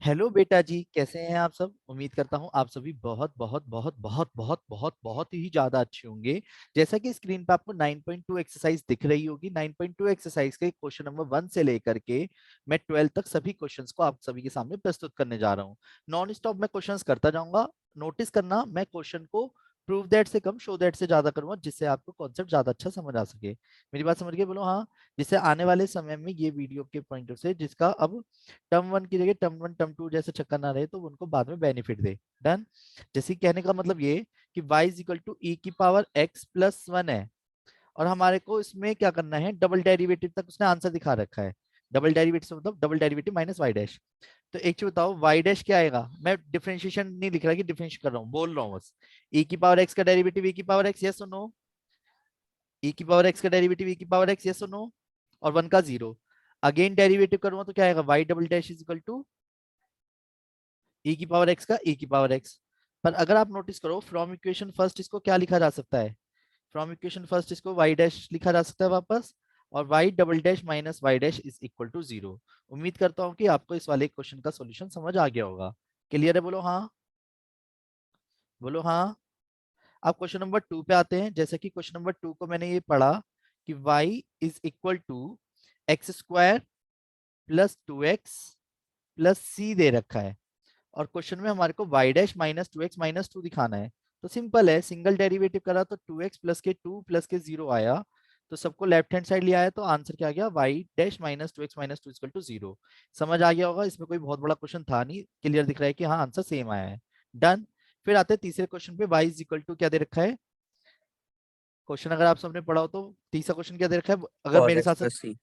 Hello बेटा जी, कैसे हैं आप सब। उम्मीद करता हूं आप सभी बहुत बहुत बहुत बहुत बहुत बहुत बहुत ही ज्यादा अच्छे होंगे। जैसा कि स्क्रीन पे आपको 9.2 एक्सरसाइज दिख रही होगी। 9.2 एक्सरसाइज के क्वेश्चन नंबर 1 से लेकर के मैं 12 तक सभी क्वेश्चंस को आप सभी के सामने प्रस्तुत करने जा रहा हूं। नॉन स्टॉप मैं क्वेश्चंस करता जाऊंगा। नोटिस करना, मैं क्वेश्चन को प्रूव दैट से कम शो दैट से ज्यादा करूंगा, जिससे आपको कॉन्सेप्ट ज्यादा अच्छा समझ आ सके। मेरी बात समझ के बोलो हाँ। जिससे आने वाले समय में ये वीडियो के पॉइंट से जिसका अब टर्म वन की जगह टर्म वन टर्म टू जैसे चक्कर ना रहे, तो उनको बाद में बेनिफिट दे। डन। जैसे कि कहने का मतलब ये कि y is equal to e की पावर x प्लस वन है, और हमारे को इसमें क्या करना है, डबल डेरिवेटिव तक उसने आंसर दिखा रखा है। डबल डेरिवेटिव से मतलब double derivative minus y dash. तो एक चीज बताओ, वाई डैश क्या आएगा। मैं डिफरेंशिएशन नहीं लिख रहा कि डिफरेंशिएट कर रहा हूँ, बोल रहा हूँ बस। ई की पावर एक्स का डेरिवेटिव ई की पावर एक्स, यस और नो। ई की पावर एक्स का डेरिवेटिव ई की पावर एक्स, यस और नो। और वन का जीरो। अगेन डेरिवेटिव करूंगा तो क्या आएगा, y double dash is equal to e की पावर एक्स का ई की पावर एक्स। पर अगर आप नोटिस करो, फ्रॉम इक्वेशन फर्स्ट इसको क्या लिखा जा सकता है, फ्रॉम इक्वेशन फर्स्ट इसको वाई डैश लिखा जा सकता है वापस। और y double dash minus y dash is equal to zero. उम्मीद करता हूँ कि आपको इस वाले क्वेश्चन का सॉल्यूशन समझ आ गया होगा। क्लियर है, बोलो हाँ। बोलो हाँ। अब क्वेश्चन नंबर 2 पे आते हैं। जैसे कि क्वेश्चन नंबर 2 को मैंने ये पढ़ा कि y is equal to x square plus two x plus c दे रखा है। और क्वेश्चन में हमारे को y dash minus two x minus two दिखाना है। तो सिंपल है, सिंगल डेरिवेटिव करा तो टू एक्स प्लस के टू प्लस के जीरो आया। तो सबको लेफ्ट हैंड साइड लिया है, तो आंसर क्या आ गया, y dash minus two x minus two equal to zero. समझ आ गया होगा, इसमें कोई बहुत बड़ा क्वेश्चन था नहीं, क्लियर दिख रहा है कि हाँ आंसर सेम आया है। डन। फिर आते हैं तीसरे क्वेश्चन पे। y इज इक्वल टू क्या दे रखा है, क्वेश्चन अगर आप सबने पढ़ा हो तो तीसरा क्वेश्चन क्या दे रखा है, अगर कॉस मेरे एक्स साथ साथ। Plus C.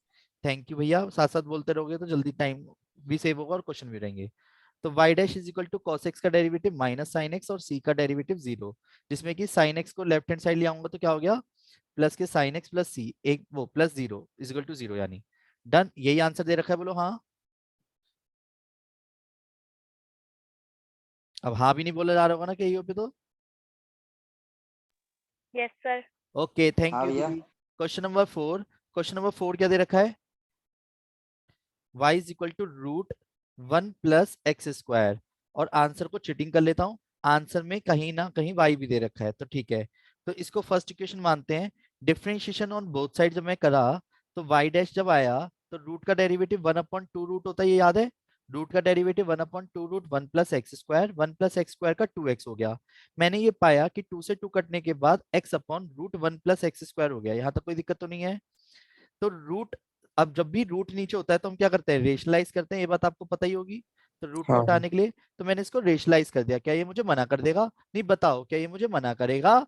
थैंक यू भैया, साथ साथ बोलते रहोगे तो जल्दी टाइम भी सेव होगा और क्वेश्चन भी रहेंगे। तो y dash is equal to cos x का डेरिवेटिव माइनस साइन x और c का डेरिवेटिव जीरो। जिसमें कि साइन x को लेफ्ट हैंड साइड ले आऊंगा तो क्या हो गया, प्लस के साइन x प्लस सी एक वो plus zero is equal to zero यानी। डन, यही आंसर दे रखा है, बोलो हाँ। अब हाँ भी नहीं बोला जा रहा होगा ना कहीं पे तो। Yes sir. ओके, थैंक हाँ यू भैया। दीदी। क्वेश्चन नंबर 4 क्या दे रखा है, y is equal to root one plus x square. और आंसर को चीटिंग कर लेता हूँ, आंसर में कहीं ना कहीं y भी दे रखा है, तो ठीक है। तो इसको फर्स्ट इक्वेशन मानते हैं। डिफरेंशिएशन ऑन बोथ साइड जब मैं करा, तो y डैश जब आया तो रूट का derivative one upon two root होता है, ये याद है। रूट का derivative one upon two root one plus x square, one plus x square का टू एक्स हो गया। मैंने ये पाया कि टू से टू कटने के बाद x upon root one plus x square हो गया। यहाँ तक कोई दिक्कत तो नहीं है। तो रूट, अब जब भी रूट नीचे होता है तो हम क्या करते हैं, रेशनलाइज करते हैं, ये बात आपको पता ही होगी। तो रूट को हाँ हाँ। हटाने के लिए तो मैंने इसको रेशनलाइज कर दिया। क्या ये मुझे मना कर देगा, नहीं बताओ, क्या ये मुझे मना करेगा,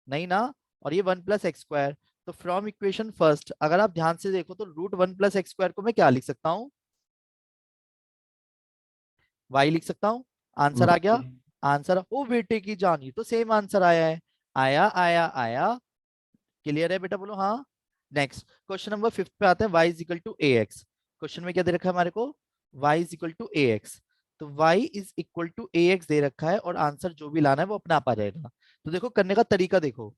नहीं ना। और ये वन प्लस एक्स स्क्वायर। तो फ्रॉम इक्वेशन फर्स्ट अगर आप ध्यान से देखो तो root one plus x square को मैं क्या लिख सकता हूँ, वाई लिख सकता हूँ। आंसर आ गया। आंसर, ओ बेटे की जान, ये तो सेम आंसर आया है। आया आया आया। क्लियर है बेटा, बोलो हाँ। नेक्स्ट क्वेश्चन नंबर 5 पे आते हैं। y is equal to a x. Question में क्या दे रखा है हमारे को, y is equal to a x. तो y is equal to a x दे रखा है, और आंसर जो भी लाना है वो अपने आप आ जाएगा। तो देखो करने का तरीका देखो,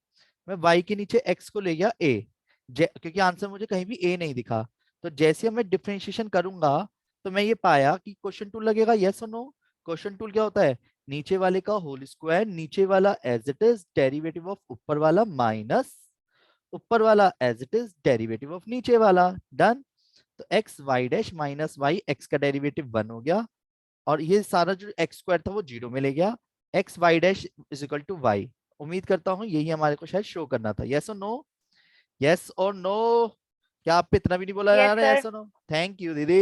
मैं y के नीचे x को ले गया a, क्योंकि आंसर मुझे कहीं भी a नहीं दिखा। तो जैसे ही मैं डिफरेंशिएशन करूंगा तो मैं ये पाया कि क्वेश्चन टूल लगेगा, यस और नो। क्वेश्चन टूल क्या होता है, नीचे वाले का होल स्क्वायर, नीचे वाला as it is derivative of ऊपर वाला माइनस ऊपर वाला as it is derivative of नीचे वाला। डन। तो x y dash minus y, x का डेरिवेटिव वन हो गया, और ये सारा जो एक्स स्क्वायर था वो जीरो में ले गया। X y dash is equal to y. उम्मीद करता हूँ यही हमारे को शायद शो करना था, यस और नो। यस और नो। क्या आप पे इतना भी नहीं बोला यस जा रहा है, सर। यस और नो। थैंक यू दीदी।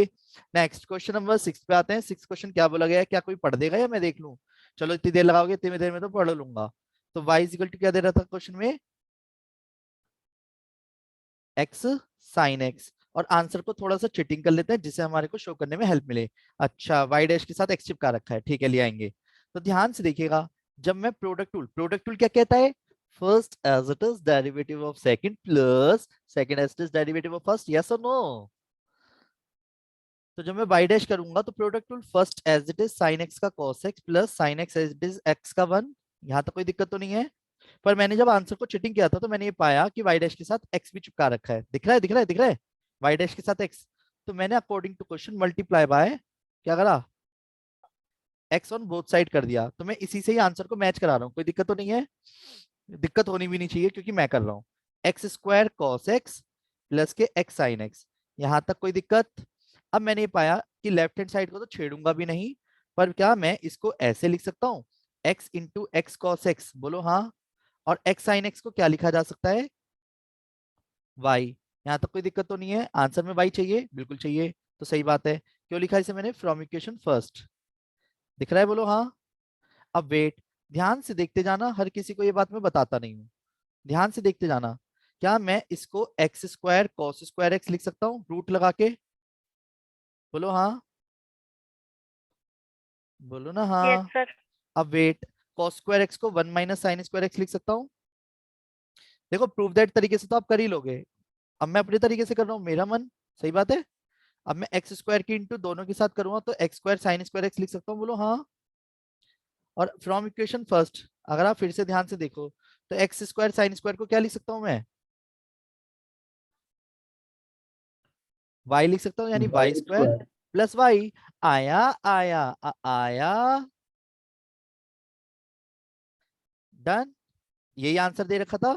नेक्स्ट क्वेश्चन नंबर 6 पे आते हैं। सिक्स क्वेश्चन क्या बोला गया है, क्या कोई पढ़ देगा या मैं देख लूं। चलो इतनी देर लगाओगे, इतनी देर में तो पढ़ लूंगा। तो y इज इक्वल टू क्या दे रहा था क्वेश्चन में, एक्स साइन एक्स। और आंसर को थोड़ा सा चिटिंग कर लेते हैं जिससे हमारे को शो करने में हेल्प मिले। अच्छा, वाई डैश के साथ एक्स चिपका रखा है, ठीक है ले आएंगे। तो ध्यान से देखिएगा, जब मैं प्रोडक्ट टूल क्या कहता है, first as it is derivative of second plus second as it is derivative of first, yes और नो। तो जब मैं वाई डैश करूंगा तो product tool first as it is sine x का cos x plus sine x as it is x का one. यहाँ तक कोई दिक्कत तो नहीं है। पर मैंने जब आंसर को चिटिंग किया था तो मैंने ये पाया कि वाई डैश के साथ एक्स भी चिपका रखा है, दिख रहा है दिख रहा है दिख रहा है, वाई डैश के साथ एक्स। तो मैंने according to question multiply by क्या करा, एक्स ऑन बोथ साइड कर दिया, तो मैं इसी से ही आंसर को मैच करा रहा हूँ, कोई दिक्कत तो नहीं है, दिक्कत होनी भी नहीं चाहिए क्योंकि मैं कर रहा हूँ। X square cos x plus के एक्स साइन एक्स, यहां तक कोई दिक्कत। अब मैंने ये पाया कि लेफ्ट हैंड साइड को तो छेड़ूंगा भी नहीं, पर क्या मैं इसको ऐसे लिख सकता हूँ, x into x cos x, बोलो हाँ। और एक्स साइन एक्स को क्या लिखा जा सकता है, वाई। यहाँ तक कोई दिक्कत तो नहीं है, आंसर में वाई चाहिए, बिल्कुल चाहिए, तो सही बात है। क्यों लिखा इसे मैंने, फ्रॉम इक्वेशन फर्स्ट, दिख रहा है, बोलो हाँ। अब वेट, ध्यान से देखते जाना, हर किसी को ये बात मैं बताता नहीं हूँ, ध्यान से देखते जाना। क्या मैं इसको x square cos square x लिख सकता हूँ रूट लगा के, बोलो हाँ, बोलो ना यस हाँ। सर। अब वेट, कॉस स्क्वायर एक्स को 1 - साइन स्क्वायर एक्स लिख सकता हूँ। देखो प्रूव दैट तरीके से तो आप कर ही लोगे, अब मैं अपने तरीके से कर रहा हूँ, मेरा मन, सही बात है। अब मैं एक्स स्क्वायर की इंटू दोनों के साथ करूंगा तो x square sine square x लिख सकता हूँ, बोलो हाँ। और फ्रॉम इक्वेशन फर्स्ट अगर आप फिर से ध्यान से देखो, तो एक्स स्क्वायर साइन स्क्वायर को क्या लिख सकता हूँ मैं, वाई लिख सकता हूँ, यानी y y square square. Plus y. आया आया आया, डन, यही आंसर दे रखा था,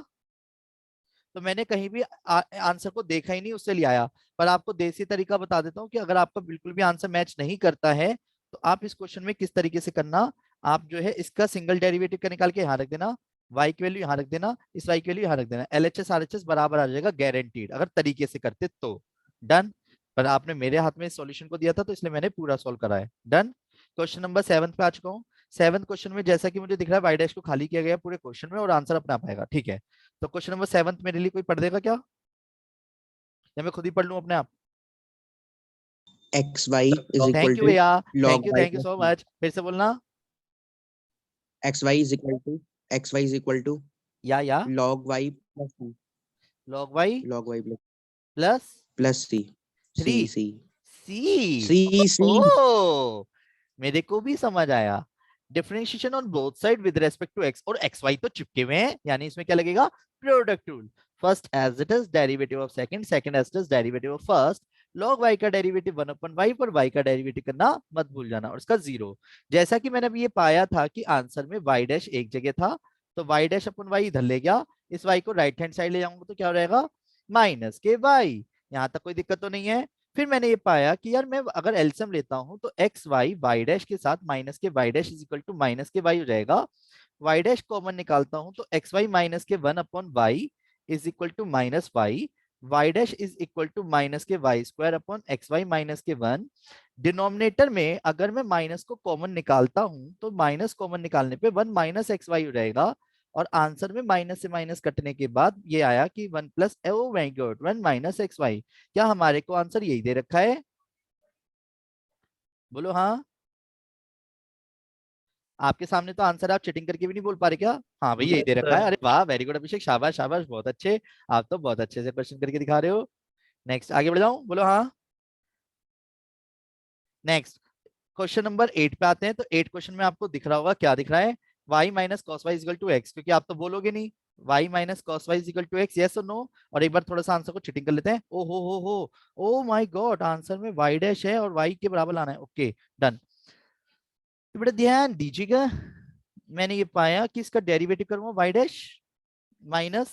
तो मैंने कहीं भी आंसर को देखा ही नहीं, उससे ले आया। पर आपको देसी तरीका बता देता हूँ कि अगर आपका बिल्कुल भी आंसर मैच नहीं करता है, तो आप इस क्वेश्चन में किस तरीके से करना, आप जो है इसका सिंगल डेरिवेटिव का निकाल के यहाँ रख देना, y की वैल्यू यहाँ रख देना, इस y की वैल्यू यहाँ रख देना, LHS RHS बराबर आ जाएगा गारंटीड, अगर तरीके से करते तो। डन। पर आपने मेरे हाथ में सॉल्यूशन को दिया था तो इसलिए मैंने पूरा सॉल्व करा है। डन। क्वेश्चन नंबर 7 पे आ चुका हूँ। 7 क्वेश्चन में जैसा कि मुझे दिख रहा है वाई डैश को खाली किया गया पूरे क्वेश्चन में और आंसर अपने आप आएगा, ठीक है। तो क्वेश्चन नंबर 7 मेरे लिए कोई पढ़ देगा क्या, या मैं खुद ही पढ़ लूं अपने आप। X y is equal thank you to भैया, log y thank you plus so c. Much, फिर से बोलना। X y is equal to x y is equal to या log y plus c. Log y log y plus plus plus c. C 3 c सी। सी सी। ओ, मेरे को भी समझ आया, differentiation on both side with respect to x, और x y तो चिपके हुए हैं, यानी इसमें क्या लगेगा, product rule. First as it is derivative of second, second as it is derivative of first, log y का डेरिवेटिव 1/y, पर y का डेरिवेटिव करना मत भूल जाना, और इसका जीरो। जैसा कि मैंने अभी ये पाया था कि आंसर में y डैश एक जगह था, तो y डैश अपन y इधर ले गया, इस y को राइट हैंड साइड ले जाऊंगा तो क्या हो रहेगा, माइनस के y। यहाँ तक कोई दिक्कत तो नहीं है। फिर मैंने ये पाया कि यार मैं अगर एलसीएम लेता हूं तो एक्स वाई वाई डैश के साथ माइनस के y dash is equal to minus के वाई हो जाएगा। वाई डैश कॉमन निकालता हूं तो एक्स वाई माइनस के 1/y is equal to minus y, y dash is equal to minus के y square upon x y minus के 1। Denominator में अगर मैं माइनस को कॉमन निकालता हूं तो माइनस कॉमन निकालने पे 1 - हो जाएगा, और आंसर में माइनस से माइनस कटने के बाद ये आया कि 1 plus, oh my God, 1 - XY। क्या हमारे को आंसर यही दे रखा है, बोलो हाँ। आपके सामने तो आंसर आप चीटिंग करके भी नहीं बोल पा रहे क्या, हाँ भाई यही यस दे रखा है, सर। अरे वाह, वेरी गुड अभिषेक, शाबाश शाबाश, बहुत अच्छे। आप तो बहुत अच्छे से क्वेश्चन करके दिखा रहे हो। नेक्स्ट आगे बढ़ जाऊं, बोलो हाँ। नेक्स्ट क्वेश्चन नंबर 8 पे आते हैं, तो 8 क्वेश्चन में आपको दिख रहा होगा, क्या दिख रहा है, y minus cos y equal to x, क्योंकि आप तो बोलोगे नहीं, y minus cos y equal to x, yes और नो। और एक बार थोड़ा सा आंसर को चीटिंग कर लेते हैं, ओ हो, ओ माय गॉड, आंसर में y डैश है और y के बराबर लाना है, ओके डन। तो बेटा ध्यान दीजिएगा, मैंने ये पाया कि इसका डेरिवेटिव करूंगा y डैश माइनस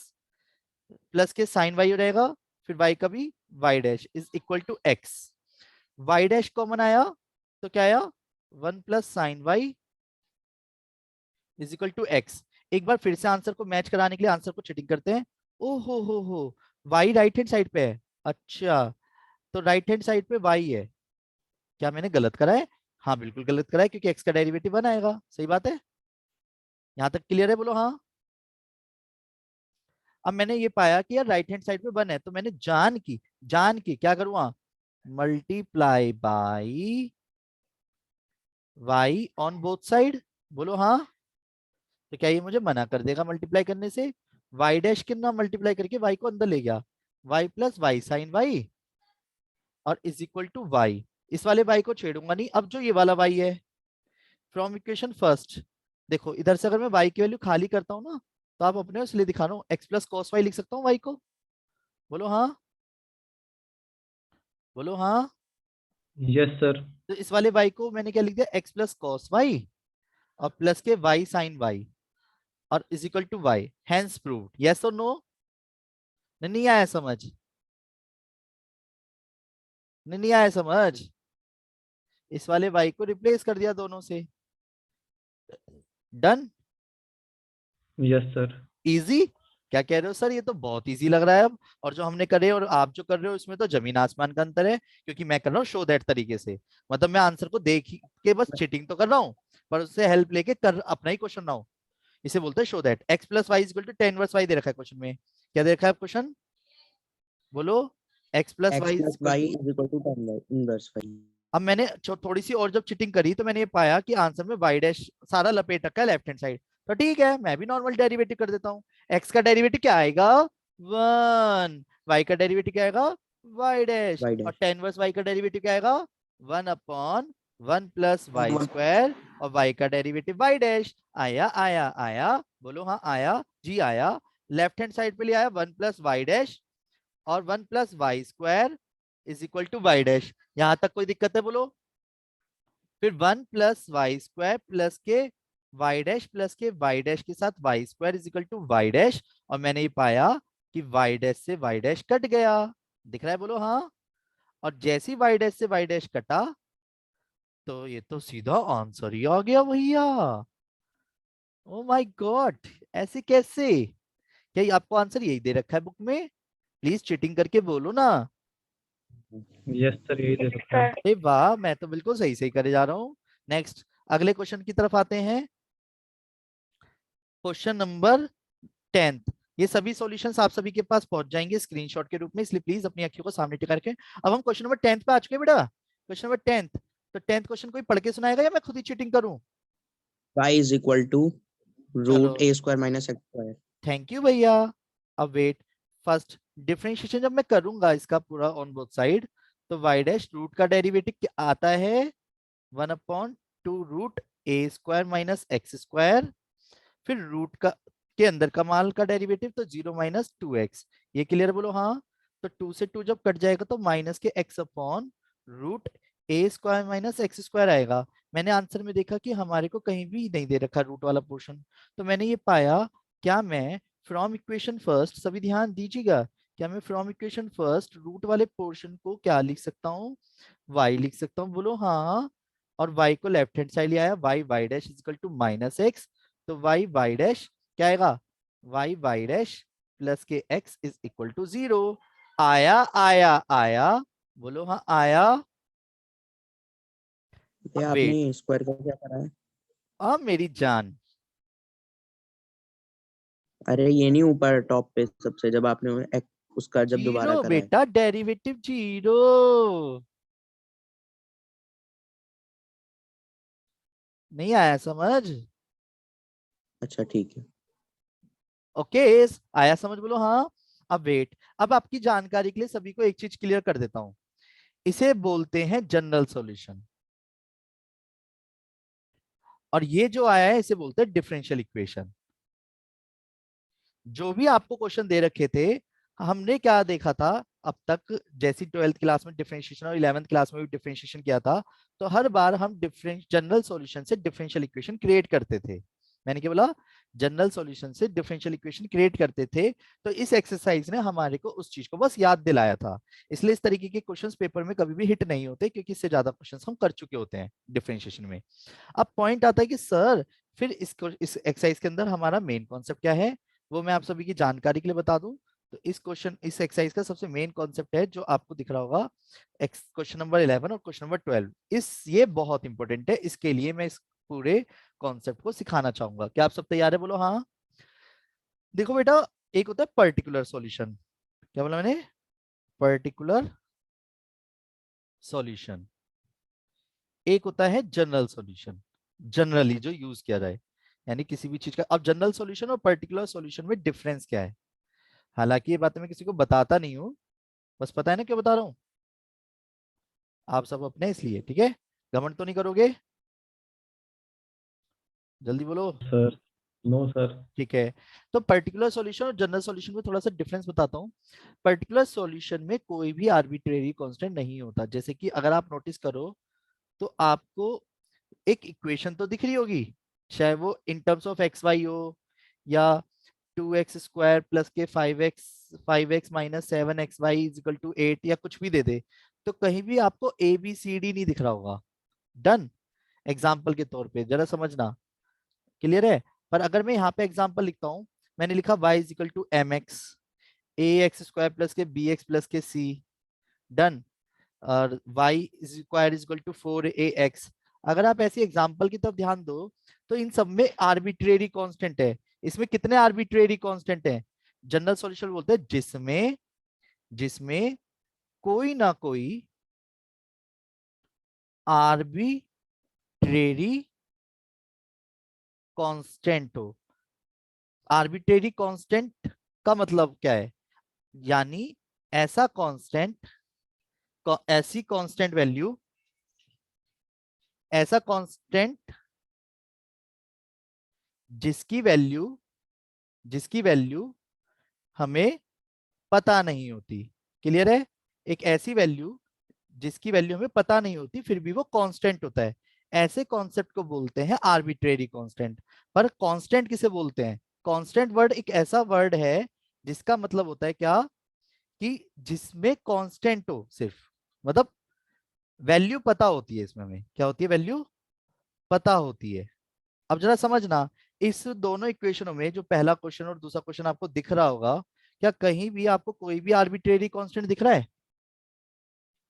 प्लस के साइन y हो जाएगा, फिर y का भी y dash is equal to x, y dash common आया तो क्या आया, 1 plus sine y is equal to x. एक बार फिर से आंसर को मैच कराने के लिए आंसर को चीटिंग करते हैं, ओ हो, वाई राइट हैंड साइड पे है, अच्छा, तो राइट हैंड साइड पे वाई है, क्या मैंने गलत करा है, हाँ बिल्कुल गलत करा है, क्योंकि एक्स का डेरिवेटिव 1 आएगा, सही बात है, यहाँ तक क्लियर है, बोलो हाँ। अब मैंने ये पाया कि यार राइट हैंड साइड पे 1 है, तो मैंने जान की क्या करूँगा, multiply by y on both side, बोलो हाँ। तो क्या ये मुझे मना कर देगा मल्टीप्लाई करने से, वाई डैश कितना मल्टीप्लाई करके वाई को अंदर ले गया, y plus y sine y और इज इक्वल टू वाई, इस वाले वाई को छेड़ूंगा नहीं, अब जो ये वाला वाई है, फ्रॉम इक्वेशन फर्स्ट, देखो इधर से अगर मैं वाई की वैल्यू खाली करता हूँ ना, तो आप अपने इसलिए दिखा रहा हूँ, एक्स प्लस कॉस वाई लिख सकता हूँ वाई को, बोलो हाँ, बोलो हाँ। Yes sir. तो इस वाले y को मैंने क्या लिख दिया, x प्लस कॉस वाई और प्लस के y साइन वाई और is equal to y, hence proved. Yes और नो? नहीं आया समझ? नहीं आया समझ? इस वाले y को रिप्लेस कर दिया दोनों से। डन? Yes sir. इजी? क्या कह रहे हो सर, ये तो बहुत इजी लग रहा है अब। और जो हमने करे और आप जो कर रहे हो इसमें तो जमीन आसमान का अंतर है, क्योंकि मैं कर रहा हूँ शो दैट तरीके से। मतलब मैं आंसर को देख के बस चीटिंग तो कर रहा हूँ, पर उससे हेल्प लेके कर अपना ही क्वेश्चन ना हो। इसे बोलते हैं show that. X plus y equal to tan verse y दे रखा है क्वेश्चन में। क्या दे रखा है क्वेश्चन? बोलो। X plus x y plus equal y to. is equal to tan inverse y। अब मैंने थोड़ी सी और जब चिटिंग करी तो मैंने ये पाया कि आंसर में वाई डैश सारा लपेट रखा है लेफ्ट हैंड साइड। तो ठीक है, मैं भी नॉर्मल डेरिवेटिव कर देता हूँ। एक्स का डेरिवेटिव क्या आएगा? वन। वाई का डेरिवेटिव क्या आएगा? Y dash. y और dash। टेन वर्स वाई का डेरिवेटिव क्या आएगा? One upon one plus y One- square. और वाई का डेरिवेटिव वाई डैश। आया आया आया? बोलो हाँ आया जी आया। लेफ्ट हैंड साइड पे ले आया वन प्लस वाई डैश और one plus y square is equal to y dash. यहां तक कोई दिक्कत है बोलो? फिर one plus y square plus के वाई डैश के साथ y square is equal to y dash. और मैंने ये पाया कि वाई डैश से वाई डैश कट गया। दिख रहा है बोलो हाँ? और जैसे ही वाई डैश से वाई डैश कटा तो ये तो सीधा आंसर ही आ गया भैया। ओ माय गॉड, ऐसे कैसे? क्या ये आपको आंसर यही दे रखा है बुक में? प्लीज चीटिंग करके बोलो ना। यस सर, यही दे सकते हैं। अरे वाह, मैं तो बिल्कुल सही सही करे जा रहा हूँ। नेक्स्ट, अगले क्वेश्चन की तरफ आते हैं। Question number 10। ये सभी सॉल्यूशंस आप सभी के पास पहुंच जाएंगे स्क्रीनशॉट के रूप में, इसलिए प्लीज अपनी अखियों को सामने टिका रखें। अब हम क्वेश्चन नंबर 10 पे आ चुके हैं बेटा। Question number 10। तो 10th क्वेश्चन कोई पढ़ के सुनाएगा या मैं खुद ही चीटिंग करूं? y is equal to चलो, root a square minus x square। Thank you भैया। अब वेट, फर्स्ट डिफरेंशिएशन जब मैं करूंगा इसका पूरा ऑन बोथ साइड, तो y डैश रूट का डेरिवेटिव क्या आता है? वन अपॉन टू रूट ए स्क्वायर माइनस एक्स स्क्वायर। फिर रूट का के अंदर का मान का डेरिवेटिव तो जीरो माइनस टू एक्स। ये क्लियर बोलो हाँ? तो टू से टू जब कट जाएगा तो माइनस के एक्स अपॉन रूट ए स्क्वायर माइनस एक्स स्क्वायर आएगा। मैंने आंसर में देखा कि हमारे को कहीं भी नहीं दे रखा रूट वाला पोर्शन, तो मैंने ये पाया, क्या मैं फ्रॉम इक्वेशन फर्स्ट, सभी ध्यान दीजिएगा, क्या मैं फ्रॉम इक्वेशन फर्स्ट रूट वाले पोर्शन को क्या लिख सकता हूँ? y लिख सकता हूँ? बोलो हाँ। और y को लेफ्ट हैंड साइड ले आया, y y dash equal to minus x. तो y y डैश क्या आएगा? y y डैश प्लस के x is equal to zero. आया आया आया? बोलो हाँ आया। ये अब आपने वेट, स्क्वायर का क्या करा है? अब मेरी जान, अरे ये नहीं ऊपर टॉप पे सबसे, जब आपने उसका जब दोबारा जीरो करा है। बेटा, डेरिवेटिव जीरो। नहीं आया समझ? अच्छा ठीक है। ओके, आया समझ? बोलो हाँ। अब वेट, अब आपकी जानकारी के लिए सभी को एक चीज क्लियर कर देता हूं। इसे बोलते हैं जनरल सॉल्यूशन, और ये जो आया है इसे बोलते हैं डिफरेंशियल इक्वेशन। जो भी आपको क्वेश्चन दे रखे थे, हमने क्या देखा था अब तक, जैसी 12th क्लास में डिफरेंशिएशन और 11th क्लास में भी डिफरेंशिएशन किया था, तो हर बार हम डिफरेंस जनरल सॉल्यूशन से डिफरेंशियल इक्वेशन क्रिएट करते थे। मैंने क्या बोला? जनरल सॉल्यूशन से डिफरेंशियल इक्वेशन क्रिएट करते थे। तो इस एक्सरसाइज ने हमारे को उस चीज को बस याद दिलाया था। इसलिए इस तरीके के क्वेश्चंस पेपर में कभी भी हिट नहीं होते, क्योंकि इससे ज्यादा क्वेश्चंस हम कर चुके होते हैं डिफरेंशिएशन में। अब पॉइंट आता है कि सर फिर इस एक्सरसाइज के अंदर हमारा मेन कॉन्सेप्ट क्या है, वो मैं आप सभी की जानकारी के लिए बता दूं। तो इस एक्सरसाइज का सबसे मेन कॉन्सेप्ट है जो आपको दिख रहा होगा, क्वेश्चन नंबर 11 और क्वेश्चन नंबर 12। ये बहुत इंपॉर्टेंट है, इसके लिए मैं इस पूरे कॉन्सेप्ट को सिखाना चाहूंगा। क्या आप सब तैयार है? बोलो हाँ। देखो बेटा, एक होता है पर्टिकुलर सॉल्यूशन। क्या बोला मैंने? Particular solution. एक होता है जनरल सॉल्यूशन, जनरली जो यूज किया जाए, यानी किसी भी चीज का। अब जनरल सॉल्यूशन और पर्टिकुलर सॉल्यूशन में डिफरेंस क्या है? हालांकि ये बातें मैं किसी को बताता नहीं हूँ, बस पता है ना क्यों बता रहा हूँ? आप सब अपने इसलिए, ठीक है? घमंड तो नहीं करोगे? जल्दी बोलो। Sir, no sir. ठीक है। तो पर्टिकुलर सॉल्यूशन और जनरल सॉल्यूशन में थोड़ा सा डिफरेंस बताता हूँ। पर्टिकुलर सॉल्यूशन में कोई भी आर्बिट्रेरी कांस्टेंट नहीं होता। जैसे कि अगर आप नोटिस करो, तो आपको एक इक्वेशन तो दिख रही होगी, चाहे वो in terms of x y हो या 2x² प्लस के 5x minus 7xy is equal to 8 या कुछ भी दे दे, तो कहीं भी आपको ए बी सी डी नहीं दिख रहा होगा। डन। एग्जाम्पल के तौर पे जरा समझना, क्लियर है। पर अगर मैं यहाँ पे एग्जाम्पल लिखता हूँ, मैंने लिखा y is equal to mx ax² plus के bx प्लस के c। डन। और y square is equal to 4ax। अगर आप ऐसी एग्जाम्पल की तरफ ध्यान दो तो इन सब में आर्बिट्रेरी कांस्टेंट है। इसमें कितने आर्बिट्रेरी कांस्टेंट हैं? जनरल सॉल्यूशन बोलते हैं जिसमें जिसमें कोई ना कोई आर्बिट्रेरी कांस्टेंट हो। आर्बिट्रेरी कांस्टेंट का मतलब क्या है? यानी ऐसा कांस्टेंट, ऐसी कांस्टेंट वैल्यू, ऐसा कांस्टेंट जिसकी वैल्यू हमें पता नहीं होती। क्लियर है? एक ऐसी वैल्यू जिसकी वैल्यू हमें पता नहीं होती फिर भी वो कांस्टेंट होता है, ऐसे कॉन्सेप्ट को बोलते हैं आर्बिट्रेरी कांस्टेंट। पर कांस्टेंट किसे बोलते हैं? कांस्टेंट वर्ड एक ऐसा वर्ड है जिसका मतलब होता है क्या, कि जिसमें कांस्टेंट हो, सिर्फ मतलब वैल्यू पता होती है। इसमें हमें क्या होती है? वैल्यू पता होती है। अब जरा समझना, इस दोनों इक्वेशनों में जो पहला क्वेश्चन और दूसरा क्वेश्चन आपको दिख रहा होगा, क्या कहीं भी आपको कोई भी आर्बिट्रेरी कांस्टेंट दिख रहा है?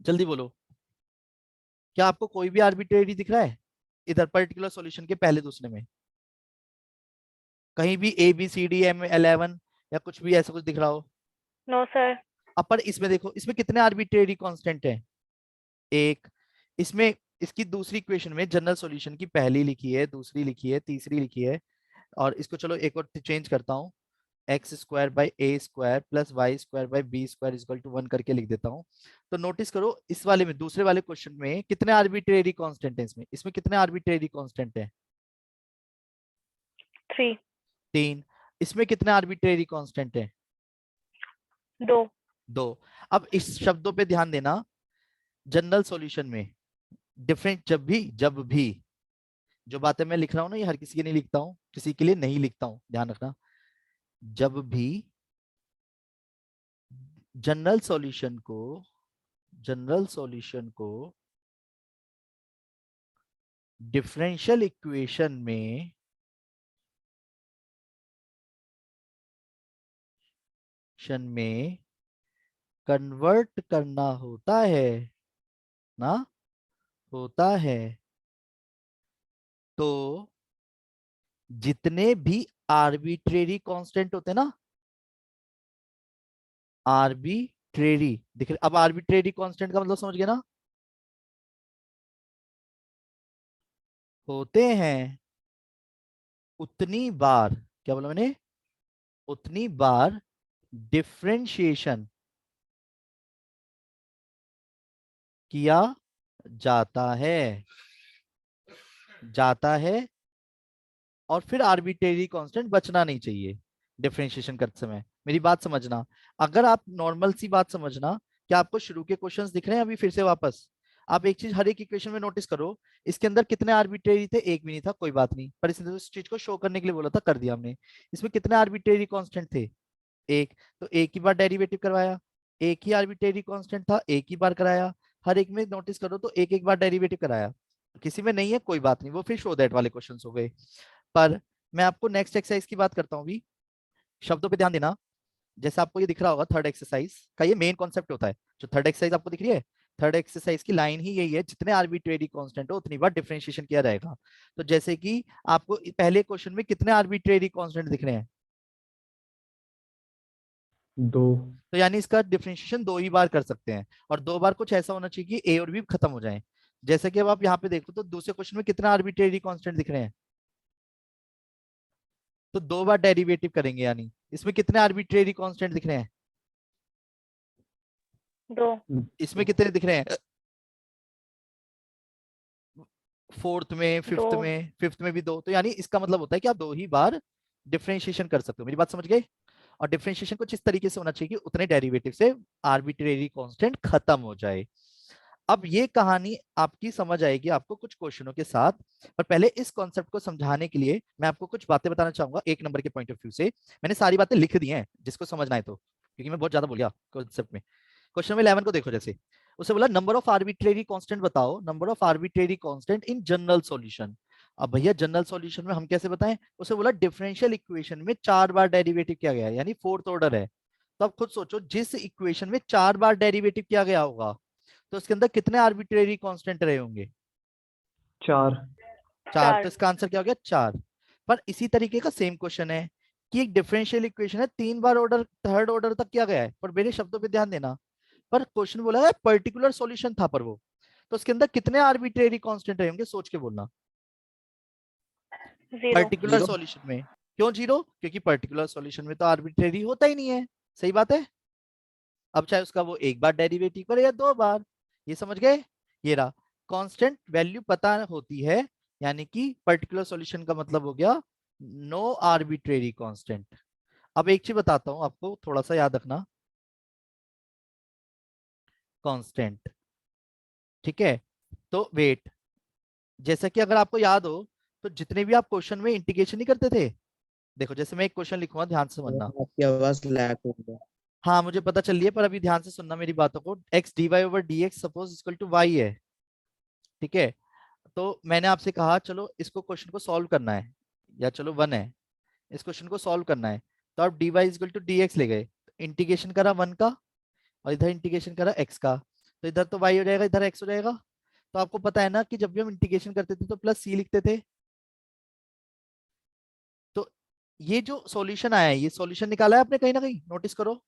जल्दी बोलो, क्या आपको कोई भी आर्बिट्रेरी दिख रहा है इधर पर्टिकुलर सॉल्यूशन के पहले दूसरे में? कहीं भी A B C D M 11 या कुछ भी ऐसा कुछ दिख रहा हो? No sir. अब पर इसमें देखो, इसमें कितने आर्बिट्रेरी कांस्टेंट हैं? एक। इसमें इसकी दूसरी इक्वेशन में जनरल सॉल्यूशन की पहली लिखी है, दूसरी लिखी है, तीसरी लिखी है, और इसको चलो एक और चेंज करता हूँ, x² by a² plus y² by b² equal to 1 करके लिख देता हूँ। तो नोटिस करो इस वाले में, दूसरे वाले क्वेश्चन में कितने आर्बिट्रेरी कांस्टेंट हैं? इसमें कितने आर्बिट्रेरी कांस्टेंट हैं? 3। 3। इसमें कितने आर्बिट्रेरी कांस्टेंट हैं? 2। 2। अब इस शब्दों पे ध्यान देना, जनरल सॉल्यूशन में डिफरेंट, जब भी जो बातें मैं लिख रहा हूं ना, ये हर किसी के लिए लिखता हूं, किसी के लिए नहीं लिखता हूं, ध्यान रखना। जब भी जनरल सॉल्यूशन को डिफरेंशियल इक्वेशन में कन्वर्ट करना होता है ना, होता है, तो जितने भी आर्बिट्रेरी कांस्टेंट होते हैं ना, आर्बिट्रेरी, देख रहे? अब आर्बिट्रेरी कांस्टेंट का मतलब समझ गए ना, होते हैं उतनी बार, क्या बोला मैंने? उतनी बार डिफरेंशिएशन किया जाता है और फिर आर्बिट्रेरी कांस्टेंट बचना नहीं चाहिए डिफरेंशिएशन करते समय। मेरी बात समझना, अगर आप नॉर्मल सी बात समझना, क्या आपको शुरू के क्वेश्चंस दिख रहे हैं? अभी फिर से वापस आप एक चीज हर एक इक्वेशन में नोटिस करो, इसके अंदर कितने आर्बिट्रेरी थे? एक भी नहीं था, कोई बात नहीं, पर इसने उस चीज को शो करने के लिए बोला था, कर दिया हमने। इसमें कितने आर्बिट्रेरी कांस्टेंट थे? एक। तो एक ही बार डेरिवेटिव करवाया, एक ही आर्बिट्रेरी कांस्टेंट था, एक ही बार कराया। हर एक में नोटिस करो तो एक एक बार डेरिवेटिव कराया, किसी में नहीं है कोई बात नहीं, वो फिर शो दैट वाले क्वेश्चंस हो गए। पर मैं आपको नेक्स्ट एक्सरसाइज की बात करता हूँ अभी, शब्दों पे ध्यान देना। जैसे आपको ये दिख रहा होगा, थर्ड एक्सरसाइज का ये मेन कॉन्सेप्ट होता है। जो थर्ड एक्सरसाइज आपको दिख रही है, थर्ड एक्सरसाइज की लाइन ही यही है, जितने आर्बिट्रेरी कांस्टेंट हो उतनी बार डिफरेंशिएशन किया जाएगा। तो जैसे कि आपको पहले क्वेश्चन में कितने आर्बिट्रेरी कांस्टेंट दिख रहे हैं? 2। तो यानी इसका डिफरेंशिएशन 2 ही बार कर सकते हैं, और 2 बार कुछ ऐसा होना चाहिए कि ए और बी खत्म हो जाए। जैसे कि अब आप यहाँ पे देखो तो दूसरे क्वेश्चन में कितना आर्बिट्रेरी कांस्टेंट दिख रहे हैं? तो 2 बार डेरिवेटिव करेंगे, यानी इसमें कितने आर्बिट्रेरी कांस्टेंट दिख रहे हैं? 2। इसमें कितने दिख रहे हैं? फोर्थ में, दो। फिफ्थ में भी 2। तो यानी इसका मतलब होता है कि आप 2 ही बार डिफरेंशिएशन कर सकते हो। मेरी बात समझ गए? और डिफरेंशिएशन कुछ इस तरीके से होना चाहिए कि उतने डेरिवेटिव से आर्बिट्रेरी कांस्टेंट खत्म हो जाए। अब ये कहानी आपकी समझ आएगी आपको कुछ क्वेश्चनों के साथ, पर पहले इस कॉन्सेप्ट को समझाने के लिए मैं आपको कुछ बातें बताना चाहूंगा 1 नंबर के पॉइंट ऑफ व्यू से। मैंने सारी बातें लिख दी हैं जिसको समझना है तो, क्योंकि मैं बहुत ज्यादा बोल गया कॉन्सेप्ट में। क्वेश्चन में 11 को देखो, जैसे उसे बोला नंबर ऑफ आर्बिट्रेरी कांस्टेंट बताओ, number of arbitrary constant in general solution. अब भैया जनरल सॉल्यूशन में हम कैसे बताएं? उसे बोला डिफरेंशियल इक्वेशन में 4 बार डेरिवेटिव किया गया है, यानी 4th ऑर्डर है। तो अब खुद सोचो, जिस इक्वेशन में 4 बार डेरिवेटिव किया गया होगा तो उसके अंदर कितने आर्बिट्रेरी कांस्टेंट रहे होंगे? 4। 4। तो इसका आंसर क्या हो गया? 4। पर इसी तरीके का सेम क्वेश्चन है कि एक डिफरेंशियल इक्वेशन है 3 बार ऑर्डर, 3rd ऑर्डर तक किया गया है, पर मेरे शब्दों पे ध्यान देना, पर क्वेश्चन बोला है पर्टिकुलर सॉल्यूशन था पर वो, तो उसके अंदर कितने आर्बिट्रेरी कांस्टेंट रहे होंगे? सोच के बोलना। 0 पर्टिकुलर 0। सॉल्यूशन में क्यों 0? क्योंकि पर्टिकुलर सॉल्यूशन में तो आर्बिट्रेरी होता ही नहीं है। सही बात है। अब चाहे उसका वो 1 बार डेरिवेटिव करे या 2 बार, ये समझ गए? ये रहा कांस्टेंट वैल्यू पता होती है, यानी कि पर्टिकुलर सॉल्यूशन का मतलब हो गया नो आर्बिट्रेरी कांस्टेंट। अब एक चीज बताता हूं आपको, थोड़ा सा याद रखना, कांस्टेंट, ठीक है? तो वेट, जैसा कि अगर आपको याद हो तो जितने भी आप क्वेश्चन में इंटीग्रेशन नहीं करते थे, देखो जैसे मैं एक क्वेश्चन लिखूंगा, ध्यान से समझना। आपकी आवाज लैग हो गया। हाँ मुझे पता चल रही है, पर अभी ध्यान से सुनना मेरी बातों को। X d y over d x suppose equal to y है, ठीक है? तो मैंने आपसे कहा चलो इसको क्वेश्चन को सॉल्व करना है, या चलो 1 है, इस क्वेश्चन को सॉल्व करना है, तो आप d y equal to d x ले गए, इंटीग्रेशन करा 1 का और इधर इंटीग्रेशन करा x का, तो इधर तो y हो जाएगा, इधर x हो जाएगा। तो आपको पता है ना कि जब भी हम इंटीग्रेशन करते थे तो प्लस c लिखते थे। तो ये जो सॉल्यूशन आया है, ये सॉल्यूशन निकाला है आपने कहीं ना कहीं, नोटिस करो।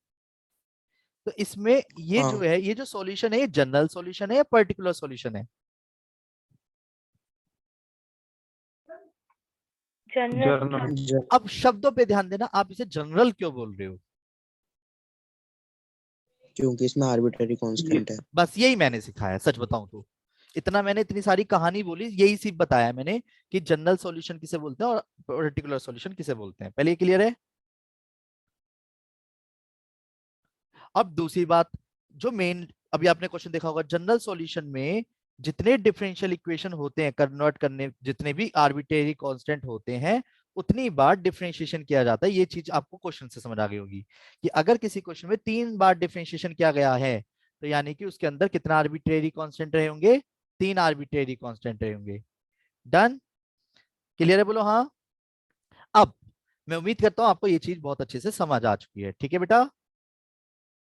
तो इसमें ये जो हाँ है, ये जो सॉल्यूशन है, ये जनरल सॉल्यूशन है या पर्टिकुलर सॉल्यूशन है? General journal. अब शब्दों पे ध्यान देना, आप इसे जनरल क्यों बोल रहे हो? क्योंकि इसमें आर्बिट्ररी कांस्टेंट है। बस यही मैंने सिखाया, सच बताऊं तो इतना मैंने, इतनी सारी कहानी बोली, यही सिर्फ बताया मैंने कि जनरल सॉल्यूशन किसे बोलते हैं और पर्टिकुलर सॉल्यूशन किसे बोलते हैं। पहले ये क्लियर है? अब दूसरी बात, जो मेन अभी आपने क्वेश्चन देखा होगा, जनरल सॉल्यूशन में जितने डिफरेंशियल इक्वेशन होते हैं कन्वर्ट करने, जितने भी आर्बिट्रेरी कांस्टेंट होते हैं, उतनी बार डिफरेंशिएशन किया जाता है। ये चीज आपको क्वेश्चन से समझ आ गई होगी कि अगर किसी क्वेश्चन में 3 बार डिफरेंशिएशन किया गया है तो यानी कि उसके अंदर कितना आर्बिट्रेरी कांस्टेंट रहे होंगे? 3 आर्बिट्रेरी कांस्टेंट रहे होंगे। डन? क्लियर है? बोलो हाँ। अब मैं उम्मीद करता हूं आपको ये चीज बहुत अच्छे से समझ आ चुकी है, ठीक है बेटा?